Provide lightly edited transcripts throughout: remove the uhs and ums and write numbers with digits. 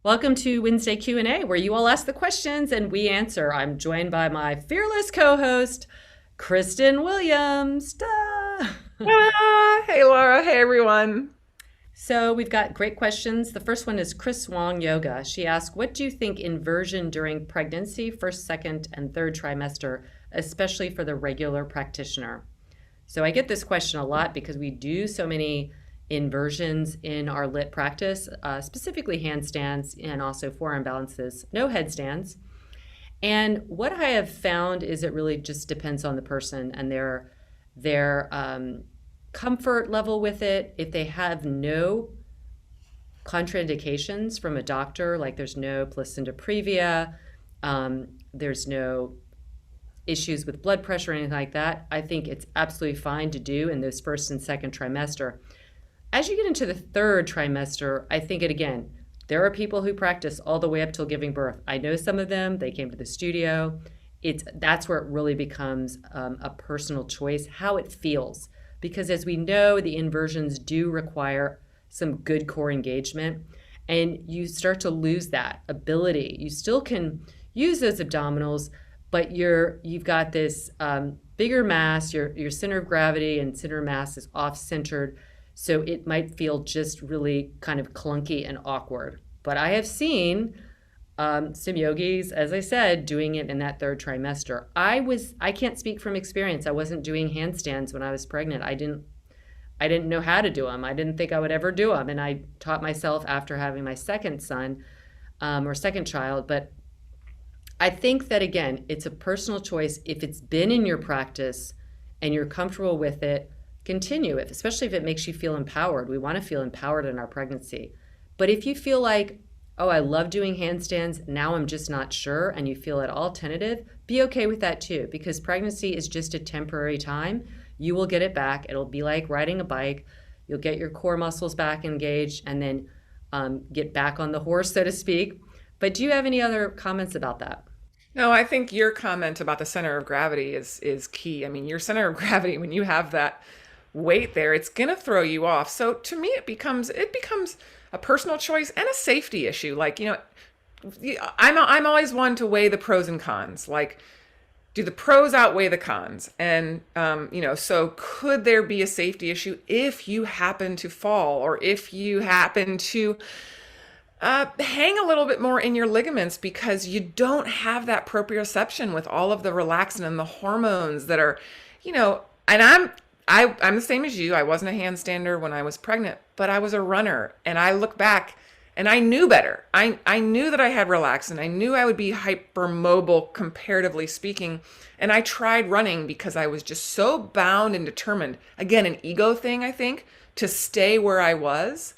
Welcome to Wednesday Q&A, where you all ask the questions and we answer. I'm joined by my fearless co-host, Kristin Williams. Duh. Hey Lara, hey everyone. So we've got great questions. The first one is Chris Wong Yoga. She asked, what do you think inversion during pregnancy, first, second, and third trimester, especially for the regular practitioner? So I get this question a lot because we do so many inversions in our lit practice, specifically handstands and also forearm balances, no headstands. And what I have found is it really just depends on the person and their comfort level with it. If they have no contraindications from a doctor, like there's no placenta previa, there's no issues with blood pressure or anything like that, I think it's absolutely fine to do in those first and second trimester. As you get into the third trimester, I think again, there are people who practice all the way up till giving birth. I know some of them, they came to the studio. That's where it really becomes a personal choice, how it feels. Because as we know, the inversions do require some good core engagement, and you start to lose that ability. You still can use those abdominals, but you've got this bigger mass, your center of gravity and center of mass is off-centered, so it might feel just really kind of clunky and awkward. But I have seen some yogis, as I said, doing it in that third trimester. I can't speak from experience. I wasn't doing handstands when I was pregnant. I didn't know how to do them. I didn't think I would ever do them. And I taught myself after having my second son or second child. But I think that, again, it's a personal choice. If it's been in your practice and you're comfortable with it, continue it, especially if it makes you feel empowered. We want to feel empowered in our pregnancy. But if you feel like, oh, I love doing handstands, now I'm just not sure, and you feel at all tentative, be okay with that too, because pregnancy is just a temporary time. You will get it back. It'll be like riding a bike. You'll get your core muscles back engaged and then get back on the horse, so to speak. But do you have any other comments about that? No, I think your comment about the center of gravity is key. I mean, your center of gravity, when you have that weight there, it's gonna throw you off. So to me, it becomes a personal choice and a safety issue. Like, I'm always one to weigh the pros and cons. Like, do the pros outweigh the cons? And so could there be a safety issue if you happen to fall, or if you happen to hang a little bit more in your ligaments because you don't have that proprioception with all of the relaxin and the hormones that are, and I'm the same as you. I wasn't a handstander when I was pregnant, but I was a runner, and I look back and I knew better. I knew that I had relaxin. I knew I would be hypermobile, comparatively speaking. And I tried running because I was just so bound and determined. Again, an ego thing, I think, to stay where I was.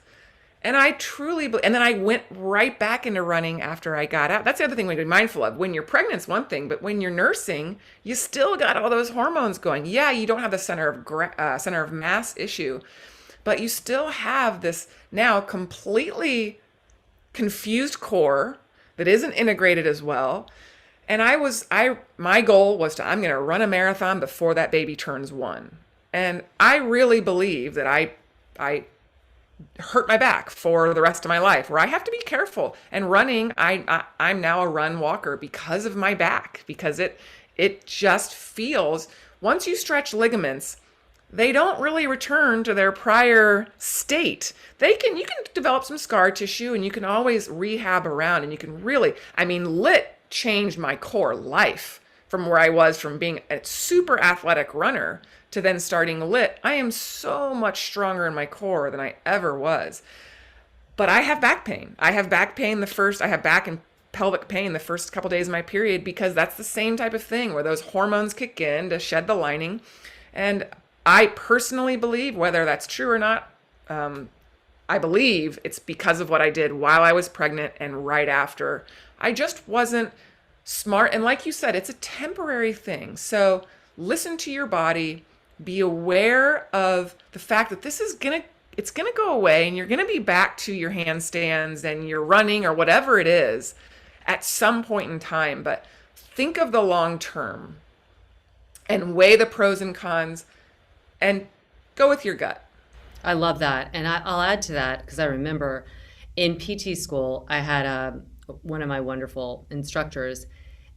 And I truly, and then I went right back into running after I got out. That's the other thing we can be mindful of. When you're pregnant's one thing, but when you're nursing, you still got all those hormones going. Yeah, you don't have the center of mass issue, but you still have this now completely confused core that isn't integrated as well. And my goal was I'm going to run a marathon before that baby turns 1. And I really believe that I hurt my back for the rest of my life, where I have to be careful. And running, I'm now a run walker because of my back, because it just feels, once you stretch ligaments, they don't really return to their prior state. You can develop some scar tissue, and you can always rehab around, and you can really, lit changed my core life from where I was, from being a super athletic runner to then starting lit. I am so much stronger in my core than I ever was. But I have back pain. I have back and pelvic pain the first couple days of my period, because that's the same type of thing where those hormones kick in to shed the lining. And I personally believe, whether that's true or not, I believe it's because of what I did while I was pregnant and right after. I just wasn't smart. And like you said, it's a temporary thing. So listen to your body. Be aware of the fact that it's gonna go away, and you're gonna be back to your handstands and your running or whatever it is at some point in time. But think of the long term and weigh the pros and cons and go with your gut. I love that. And I'll add to that because I remember In PT school, I had one of my wonderful instructors,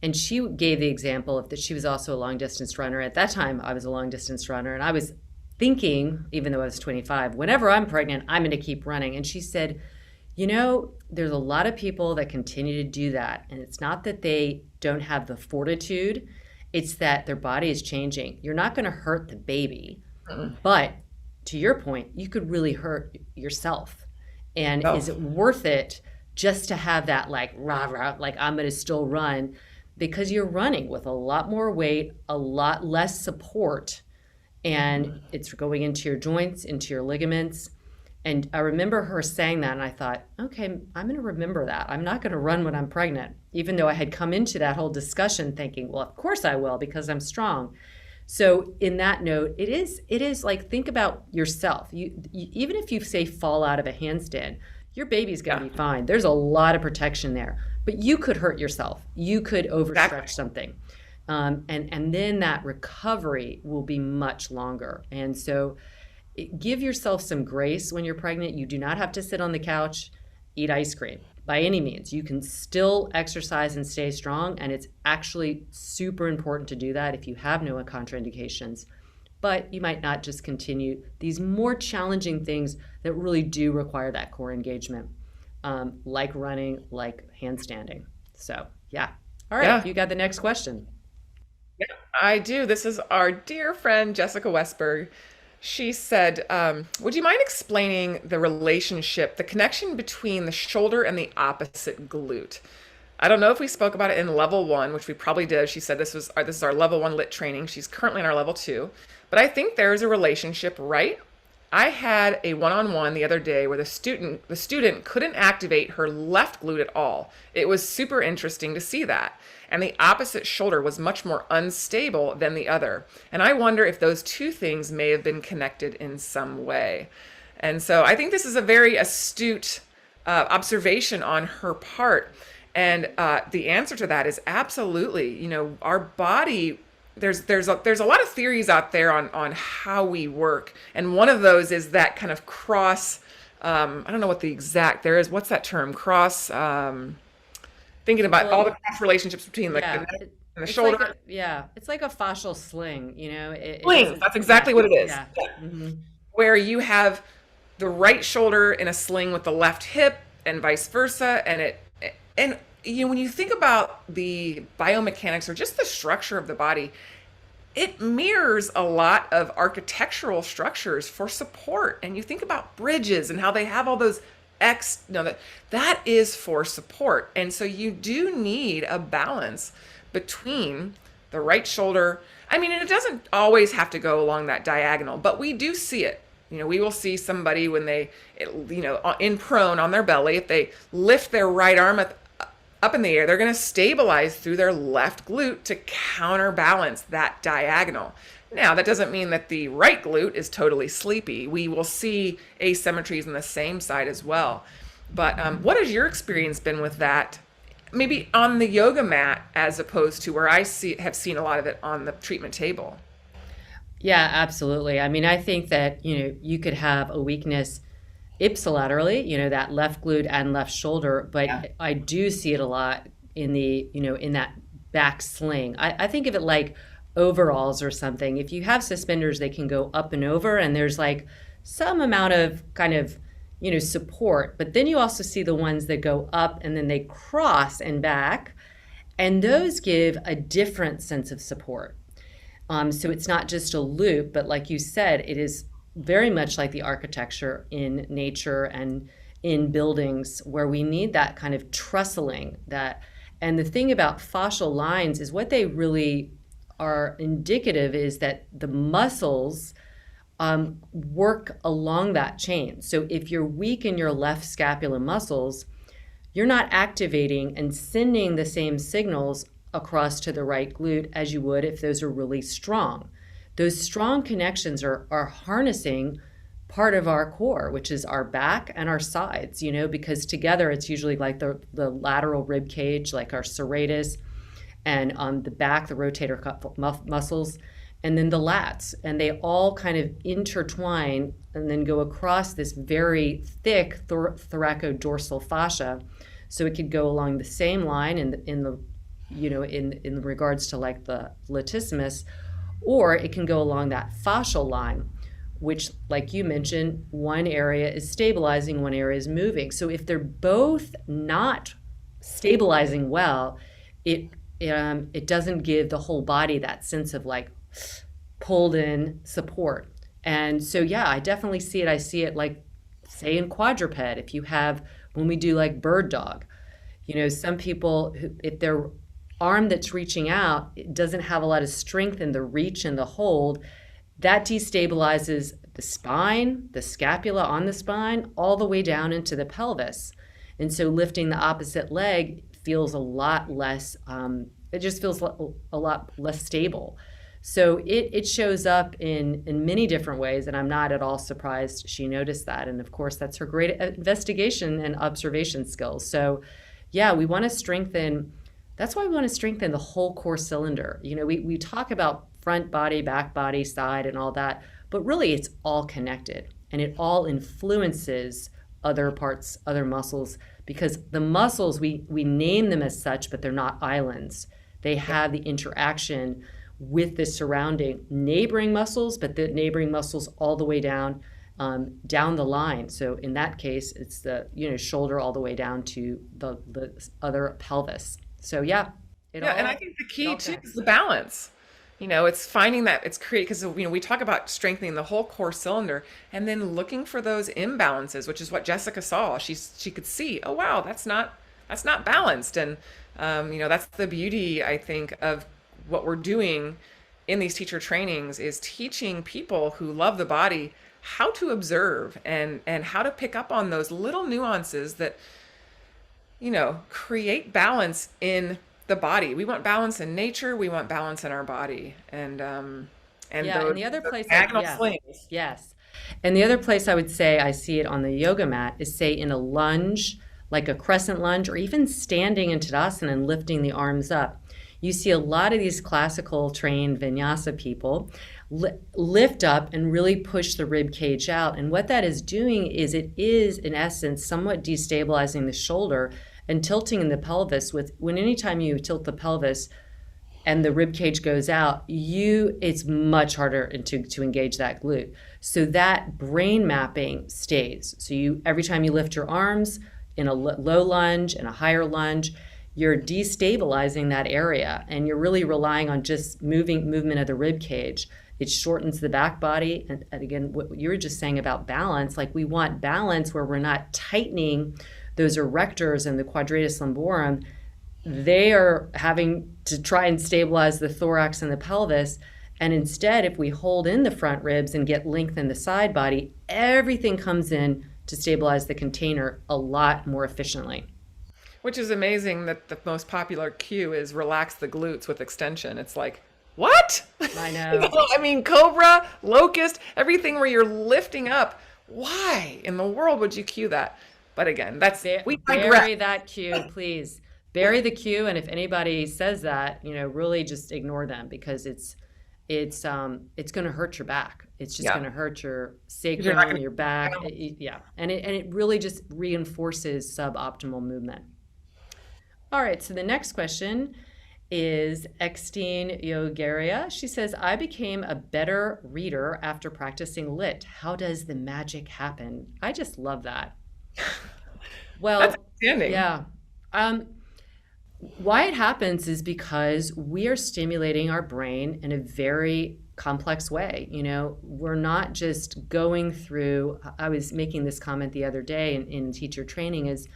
and she gave the example of that she was also a long distance runner. At that time, I was a long distance runner, and I was thinking, even though I was 25, whenever I'm pregnant, I'm going to keep running. And she said, there's a lot of people that continue to do that. And it's not that they don't have the fortitude, it's that their body is changing. You're not going to hurt the baby, but to your point, you could really hurt yourself. And is it worth it just to have that like rah rah, like I'm going to still run? Because you're running with a lot more weight, a lot less support, and it's going into your joints, into your ligaments. And I remember her saying that, and I thought, okay, I'm going to remember that. I'm not going to run when I'm pregnant, even though I had come into that whole discussion thinking, well, of course I will because I'm strong. So in that note, it is like, think about yourself. You even if you say fall out of a handstand, your baby's going to be fine. There's a lot of protection there, but you could hurt yourself. You could overstretch something. And then that recovery will be much longer. And so give yourself some grace when you're pregnant. You do not have to sit on the couch, eat ice cream by any means. You can still exercise and stay strong. And it's actually super important to do that if you have no contraindications. But you might not just continue these more challenging things that really do require that core engagement, like running, like handstanding. So, yeah. All right, You got the next question. Yeah, I do. This is our dear friend, Jessica Westberg. She said, would you mind explaining the relationship, the connection between the shoulder and the opposite glute? I don't know if we spoke about it in level 1, which we probably did. She said this is our level 1 lit training. She's currently in our level 2. But I think there is a relationship, right? I had a one-on-one the other day where the student couldn't activate her left glute at all. It was super interesting to see that. And the opposite shoulder was much more unstable than the other. And I wonder if those two things may have been connected in some way. And so I think this is a very astute observation on her part. And the answer to that is absolutely. Our body, there's a lot of theories out there on how we work. And one of those is that kind of cross, I don't know what the exact there is. What's that term? Cross, thinking about all the cross relationships between the neck and the shoulder. It's like a fascial sling, Sling, that's exactly what it is. Yeah. Mm-hmm. Where you have the right shoulder in a sling with the left hip and vice versa. And when you think about the biomechanics or just the structure of the body, it mirrors a lot of architectural structures for support. And you think about bridges and how they have all those that is for support. And so you do need a balance between the right shoulder. I mean, and it doesn't always have to go along that diagonal, but we do see it. We will see somebody when they, in prone on their belly, if they lift their right arm up in the air, they're going to stabilize through their left glute to counterbalance that diagonal. Now, that doesn't mean that the right glute is totally sleepy. We will see asymmetries on the same side as well. But what has your experience been with that? Maybe on the yoga mat as opposed to where I have seen a lot of it on the treatment table. Yeah, absolutely. I mean, I think that, you could have a weakness ipsilaterally, that left glute and left shoulder, but I do see it a lot in in that back sling. I think of it like overalls or something. If you have suspenders, they can go up and over, and there's like some amount of kind of, support, but then you also see the ones that go up and then they cross and back, and those give a different sense of support. So it's not just a loop, but like you said, it is very much like the architecture in nature and in buildings where we need that kind of trusseling. And the thing about fascial lines is what they really are indicative is that the muscles work along that chain. So if you're weak in your left scapular muscles, you're not activating and sending the same signals across to the right glute as you would if those are really strong. Those strong connections are harnessing part of our core, which is our back and our sides, because together it's usually like the lateral rib cage, like our serratus, and on the back, the rotator cuff muscles. and then the lats, and they all kind of intertwine and then go across this very thick thoracodorsal fascia. So it could go along the same line in the in regards to like the latissimus, or it can go along that fascial line, which, like you mentioned, one area is stabilizing, one area is moving. So if they're both not stabilizing well, it doesn't give the whole body that sense of like pulled in support. And so, yeah, I definitely see it. I see it like, say, in quadruped. If you have, when we do like bird dog, some people, if their arm that's reaching out, it doesn't have a lot of strength in the reach and the hold, that destabilizes the spine, the scapula on the spine, all the way down into the pelvis. And so lifting the opposite leg feels a lot less, it just feels a lot less stable. So it shows up in many different ways, and I'm not at all surprised she noticed that. And of course, that's her great investigation and observation skills. So yeah, we want to strengthen, that's why we want to strengthen the whole core cylinder. We talk about front body, back body, side, and all that, but really it's all connected, and it all influences other parts, other muscles, because the muscles, we name them as such, but they're not islands. They have the interaction with the surrounding neighboring muscles, but the neighboring muscles all the way down the line. So in that case, it's the shoulder all the way down to the other pelvis. So yeah, and I think the key too is the balance. It's finding that it's because we talk about strengthening the whole core cylinder and then looking for those imbalances, which is what Jessica saw. She could see, oh wow, that's not balanced, and that's the beauty, I think, of what we're doing in these teacher trainings, is teaching people who love the body how to observe and how to pick up on those little nuances that create balance in the body. We want balance in nature. We want balance in our body. And and the other place, slings. Yes. And the other place I would say I see it on the yoga mat is, say, in a lunge, like a crescent lunge, or even standing in Tadasana and lifting the arms up. You see a lot of these classical trained vinyasa people lift up and really push the rib cage out. And what that is doing is, it is in essence somewhat destabilizing the shoulder and tilting in the pelvis. Anytime you tilt the pelvis and the rib cage goes out, it's much harder to engage that glute. So that brain mapping stays. So every time you lift your arms in a low lunge and a higher lunge, you're destabilizing that area, and you're really relying on just movement of the rib cage. It shortens the back body. And again, what you were just saying about balance, like we want balance where we're not tightening those erectors and the quadratus lumborum. They are having to try and stabilize the thorax and the pelvis. And instead, if we hold in the front ribs and get length in the side body, everything comes in to stabilize the container a lot more efficiently. Which is amazing that the most popular cue is relax the glutes with extension. It's like, what? I know. I mean, cobra, locust, everything where you're lifting up. Why in the world would you cue that? But again, we bury that cue, please. Bury the cue, and if anybody says that, really just ignore them, because it's going to hurt your back. It's just going to hurt your sacrum, your back. And it really just reinforces suboptimal movement. All right, so the next question is Extine Yogaria. She says, I became a better reader after practicing lit. How does the magic happen? I just love that. Well, that's outstanding. Yeah. Why it happens is because we are stimulating our brain in a very complex way. We're not just going through, I was making this comment the other day in teacher training, is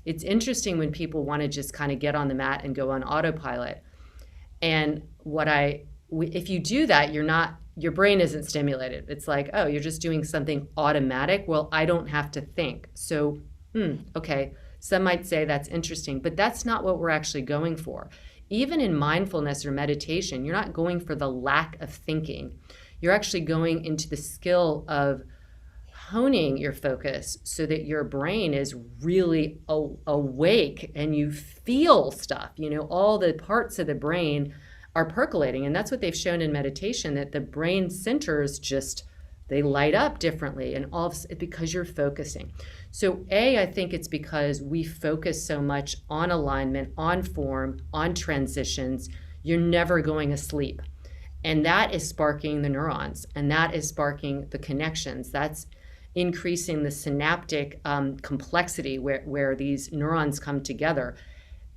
it's interesting when people want to just kind of get on the mat and go on autopilot. And if you do that, your brain isn't stimulated. It's like, oh, you're just doing something automatic. Well, I don't have to think. So, okay. Some might say that's interesting, but that's not what we're actually going for. Even in mindfulness or meditation, you're not going for the lack of thinking. You're actually going into the skill of honing your focus so that your brain is really awake and you feel stuff. All the parts of the brain are percolating. And that's what they've shown in meditation, that the brain centers just, they light up differently, and all because you're focusing. So I think it's because we focus so much on alignment, on form, on transitions. You're never going asleep. And that is sparking the neurons, and that is sparking the connections. That's increasing the synaptic complexity where these neurons come together.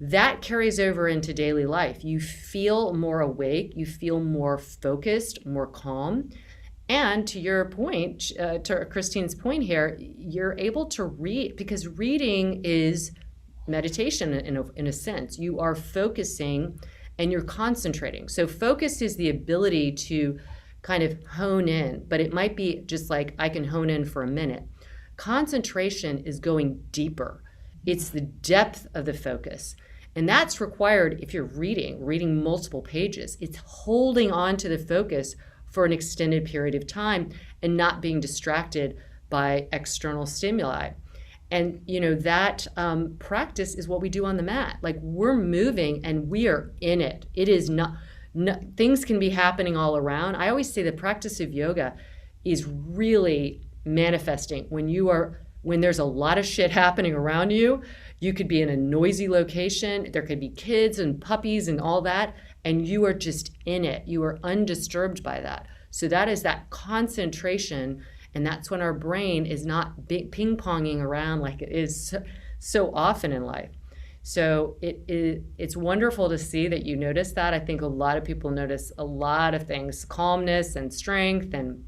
That carries over into daily life. You feel more awake, you feel more focused, more calm. And to your point, to Christine's point here, you're able to read, because reading is meditation in a sense. You are focusing and you're concentrating. So focus is the ability to kind of hone in, but it might be just like I can hone in for a minute. Concentration is going deeper. It's the depth of the focus. And that's required if you're reading multiple pages. It's holding on to the focus for an extended period of time and not being distracted by external stimuli. And that practice is what we do on the mat. Like, we're moving and we are in it. It is not, things can be happening all around. I always say the practice of yoga is really manifesting when there's a lot of shit happening around you. You could be in a noisy location. There could be kids and puppies and all that, and you are just in it. You are undisturbed by that. So that is that concentration. And that's when our brain is not ping-ponging around like it is so often in life. So it's wonderful to see that you notice that. I think a lot of people notice a lot of things, calmness and strength and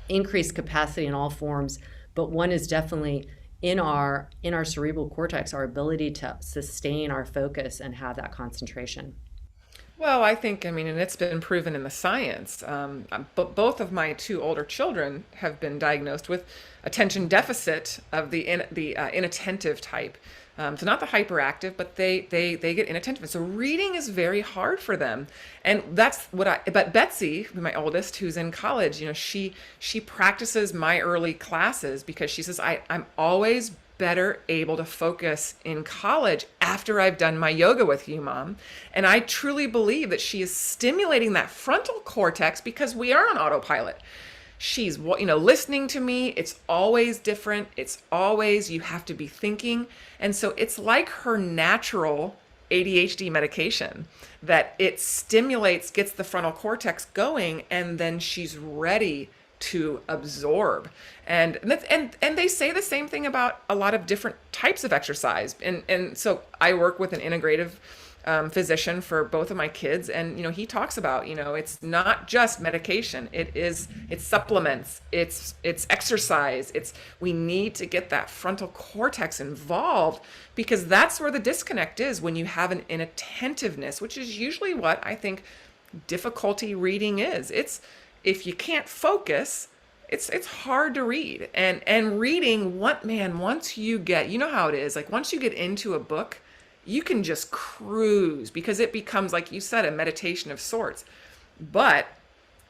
increased capacity in all forms. But one is definitely in our cerebral cortex, our ability to sustain our focus and have that concentration. Well, I think, and it's been proven in the science. But both of my two older children have been diagnosed with attention deficit of the inattentive type. So not the hyperactive, but they get inattentive. So reading is very hard for them. And that's but Betsy, my oldest, who's in college, she practices my early classes because she says, I'm always better able to focus in college after I've done my yoga with you, Mom. And I truly believe that she is stimulating that frontal cortex because we are on autopilot. She's, listening to me. It's always different. It's always, you have to be thinking. And so it's like her natural ADHD medication that it stimulates, gets the frontal cortex going, and then she's ready to absorb. And they say the same thing about a lot of different types of exercise. And so I work with an integrative physician for both of my kids, and he talks about it's not just medication, it's supplements, it's exercise, we need to get that frontal cortex involved, because that's where the disconnect is when you have an inattentiveness, which is usually what I think difficulty reading is. It's if you can't focus, it's hard to read. And reading, once you get, how it is, like once you get into a book, you can just cruise because it becomes, like you said, a meditation of sorts. But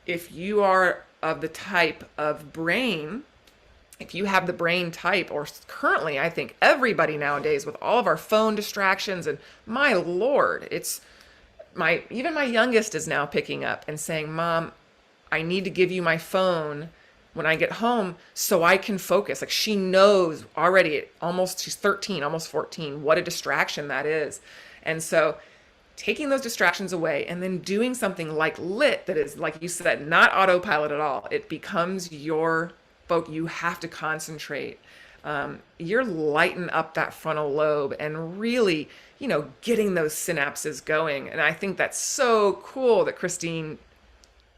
if you are of the type of brain, if you have the brain type, or currently I think everybody nowadays with all of our phone distractions, and my Lord, even my youngest is now picking up and saying, Mom, I need to give you my phone when I get home so I can focus. Like, she knows already, she's 13, almost 14, what a distraction that is. And so taking those distractions away and then doing something like lit that is, like you said, not autopilot at all. It becomes your focus. You have to concentrate. You're lighting up that frontal lobe and really, getting those synapses going. And I think that's so cool that Christine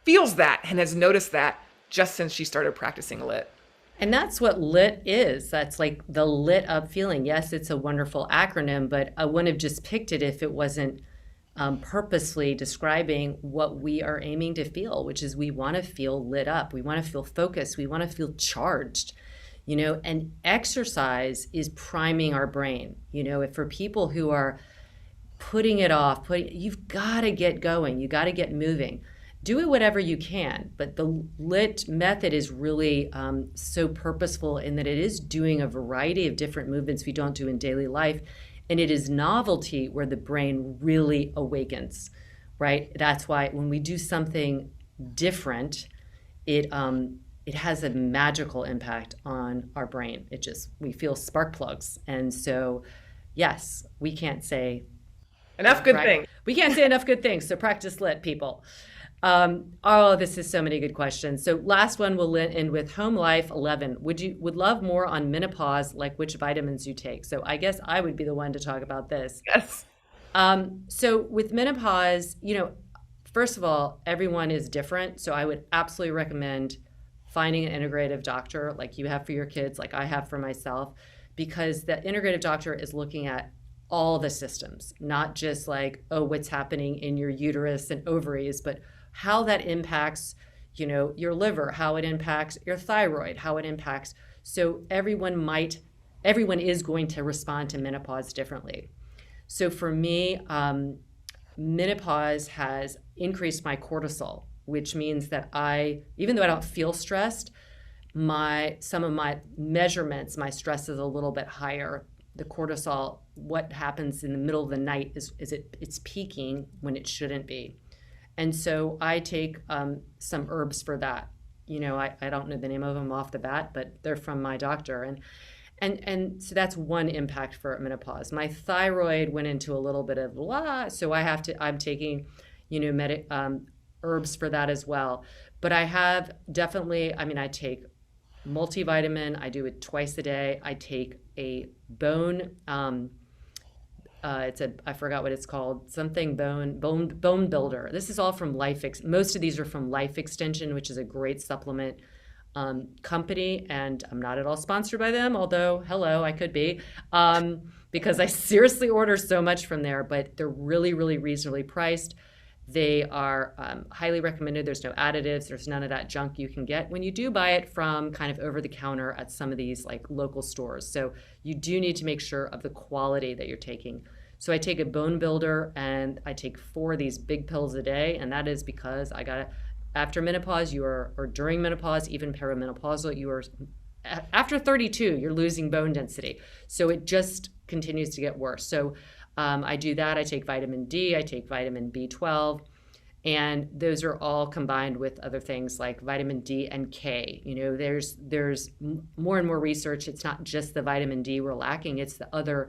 feels that and has noticed that just since she started practicing lit. And that's what lit is. That's like the lit up feeling. Yes, it's a wonderful acronym, but I wouldn't have just picked it if it wasn't purposely describing what we are aiming to feel, which is we want to feel lit up. We want to feel focused. We want to feel charged, and exercise is priming our brain. If for people who are putting it off, you've got to get going. You got to get moving. Do it whatever you can, but the lit method is really so purposeful in that it is doing a variety of different movements we don't do in daily life, and it is novelty where the brain really awakens. right? That's why when we do something different, it has a magical impact on our brain. We feel spark plugs. And so, yes, we can't say Enough good things. we can't say enough good things. So practice lit, people. Oh, this is so many good questions. So last one we'll end with home life 11. Would love more on menopause, like which vitamins you take? So I guess I would be the one to talk about this. Yes. So with menopause, first of all, everyone is different. So I would absolutely recommend finding an integrative doctor like you have for your kids, like I have for myself, because the integrative doctor is looking at all the systems, not just like, oh, what's happening in your uterus and ovaries, but how that impacts, your liver, how it impacts your thyroid, how it impacts. So everyone is going to respond to menopause differently. So for me, menopause has increased my cortisol, which means that even though I don't feel stressed, some of my measurements, my stress is a little bit higher. The cortisol, what happens in the middle of the night it's peaking when it shouldn't be. And so I take some herbs for that. I don't know the name of them off the bat, but they're from my doctor. And so that's one impact for menopause. My thyroid went into a little bit of so I'm taking, herbs for that as well. But I have definitely, I take multivitamin. I do it twice a day. I take a bone, I forgot what it's called, something bone builder. This is all from most of these are from Life Extension, which is a great supplement company, and I'm not at all sponsored by them, although hello, I could be, because I seriously order so much from there, but they're really, really reasonably priced. They are highly recommended. There's no additives. There's none of that junk you can get when you do buy it from kind of over the counter at some of these like local stores. So you do need to make sure of the quality that you're taking. So I take a bone builder and I take 4 of these big pills a day. And that is because after menopause, or during menopause, even perimenopausal, after 32, you're losing bone density. So it just continues to get worse. So I do that. I take vitamin D, I take vitamin B12, and those are all combined with other things like vitamin D and K. There's more and more research. It's not just the vitamin D we're lacking, it's the other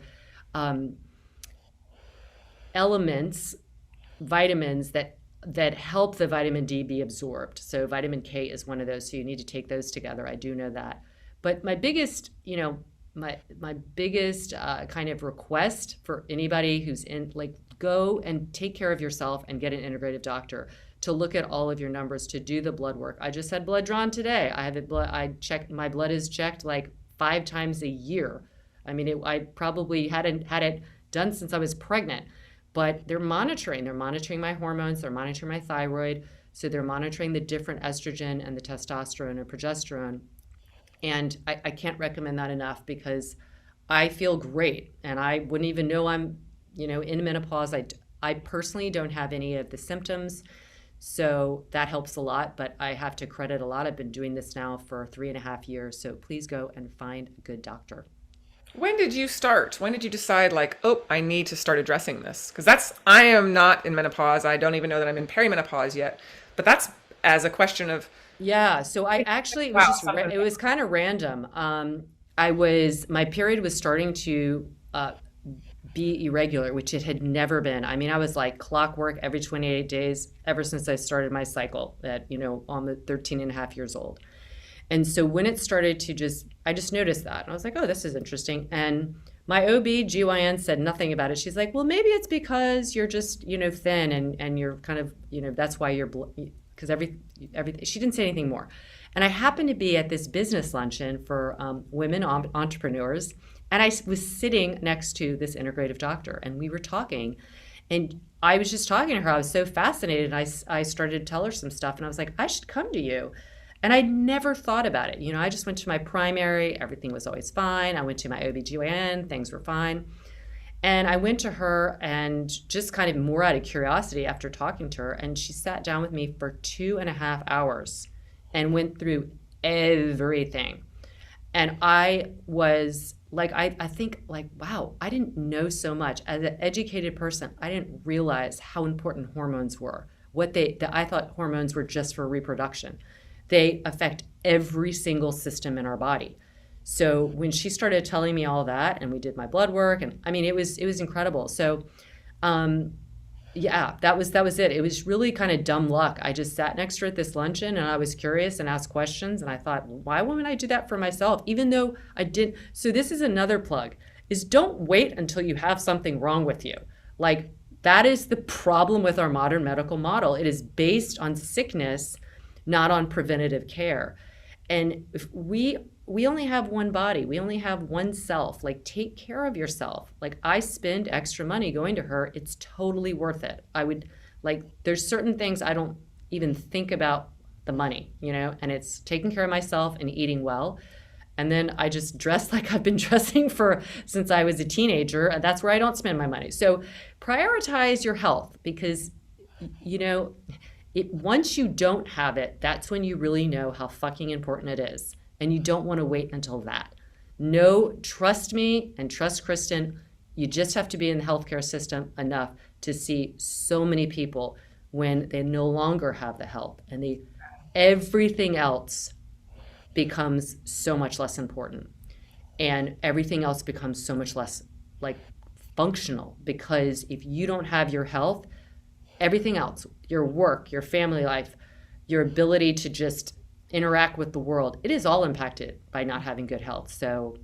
elements, vitamins that help the vitamin D be absorbed. So vitamin K is one of those. So you need to take those together. I do know that. But my biggest, my biggest kind of request for anybody who's go and take care of yourself and get an integrative doctor to look at all of your numbers, to do the blood work. I just had blood drawn today. My blood is checked like 5 times a year. I probably hadn't had it done since I was pregnant, but they're monitoring my hormones, they're monitoring my thyroid. So they're monitoring the different estrogen and the testosterone and progesterone. And I can't recommend that enough, because I feel great and I wouldn't even know I'm, in menopause. I personally don't have any of the symptoms. So that helps a lot, but I have to credit a lot. I've been doing this now for 3.5 years. So please go and find a good doctor. When did you start? When did you decide I need to start addressing this? Because I am not in menopause. I don't even know that I'm in perimenopause yet, but that's as a question of. Yeah, so I actually, it was kind of random. My period was starting to be irregular, which it had never been. I was like clockwork every 28 days ever since I started my cycle at, almost 13 and a half years old. And so when it started to I just noticed that. And I was like, oh, this is interesting. And my OB/GYN said nothing about it. She's like, well, maybe it's because you're just, thin and you're kind of, that's why you're, because everything, she didn't say anything more. And I happened to be at this business luncheon for women entrepreneurs. And I was sitting next to this integrative doctor and we were talking, and I was just talking to her. I was so fascinated. And I started to tell her some stuff and I was like, I should come to you. And I never thought about it. I just went to my primary. Everything was always fine. I went to my OB/GYN. Things were fine. And I went to her and just kind of more out of curiosity after talking to her. And she sat down with me for 2.5 hours and went through everything. And I was like, I think like, wow, I didn't know so much. As an educated person, I didn't realize how important hormones were. That I thought hormones were just for reproduction. They affect every single system in our body. So when she started telling me all that, and we did my blood work, and I mean, it was incredible. So, um, yeah, that was it. It was really kind of dumb luck. I just sat next to her at this luncheon and I was curious and asked questions, and I thought, why wouldn't I do that for myself? Even though I didn't. So this is another plug, is don't wait until you have something wrong with you. Like, that is the problem with our modern medical model. It is based on sickness, not on preventative care. And if we only have one body, we only have one self. Like, take care of yourself. Like, I spend extra money going to her. It's totally worth it. I would, like, there's certain things I don't even think about the money, and it's taking care of myself and eating well. And then I just dress like I've been dressing for since I was a teenager. And that's where I don't spend my money. So prioritize your health, because you know once you don't have it, that's when you really know how fucking important it is. And you don't want to wait until that. No, trust me and trust Kristin. You just have to be in the healthcare system enough to see so many people when they no longer have the help, and everything else becomes so much less important, and everything else becomes so much less like functional, because if you don't have your health, everything else, your work, your family life, your ability to just interact with the world, it is all impacted by not having good health. So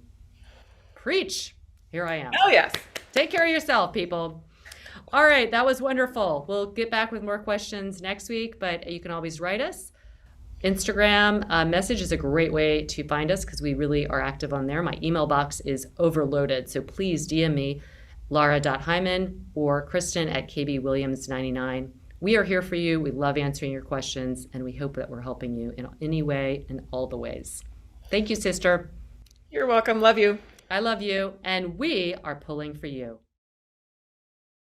preach. Here I am. Oh, yes. Take care of yourself, people. All right, that was wonderful. We'll get back with more questions next week, but you can always write us. Instagram message is a great way to find us, because we really are active on there. My email box is overloaded, so please DM me, lara.hyman or Kristin at kbwilliams99. We are here for you. We love answering your questions, and we hope that we're helping you in any way, in all the ways. Thank you, sister. You're welcome. Love you. I love you, and we are pulling for you.